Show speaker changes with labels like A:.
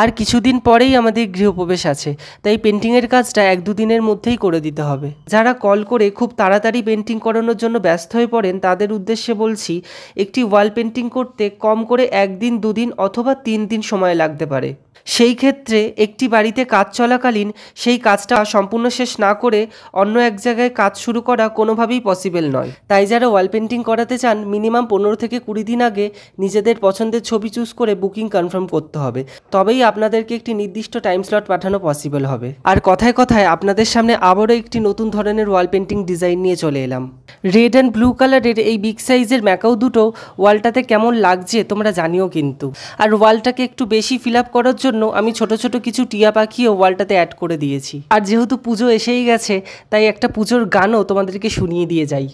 A: আর কিছুদিন পরেই আমাদের গৃহপ্রবেশ আছে, তাই পেন্টিংয়ের কাজটা 1-2 দিনের মধ্যেই করে দিতে হবে। যারা কল করে খুব তাড়াতাড়ি পেন্টিং করানোর জন্য ব্যস্ত হয়ে পড়েন তাদের উদ্দেশ্যে বলছি, একটি ওয়াল পেন্টিং করতে কম করে 1 দিন 2 দিন অথবা 3 দিন সময় লাগতে পারে। সেই ক্ষেত্রে একটি বাড়িতে কাজ চলাকালীন সেই কাজটা সম্পূর্ণ শেষ না করে অন্য এক জায়গায় কাজ শুরু করা কোনোভাবেই পসিবল নয়। তাই যারা ওয়াল পেন্টিং করাতে চান মিনিমাম 15 থেকে 20 দিন আগে নিজেদের পছন্দের ছবি চুজ করে বুকিং কনফার্ম করতে হবে, তবেই আপনাদেরকে একটি নির্দিষ্ট টাইম স্লট পাঠানো পসিবল হবে। আর কথায় কথায় আপনাদের সামনে আবারও একটি নতুন ধরনের ওয়াল পেন্টিং ডিজাইন নিয়ে চলে এলাম। রেড অ্যান্ড ব্লু কালারের এই বিগ সাইজের ম্যাকাও দুটো ওয়ালটাতে কেমন লাগছে তোমরা জানিও কিন্তু। আর ওয়ালটাকে একটু বেশি ফিল আপ করার জন্য আমি ছোট ছোট কিছু টিয়া পাখিও ওয়ালটাতে অ্যাড করে দিয়েছি। আর যেহেতু পুজো এসেই গেছে তাই একটা পুজোর গানও তোমাদেরকে শুনিয়ে দিয়ে যাই।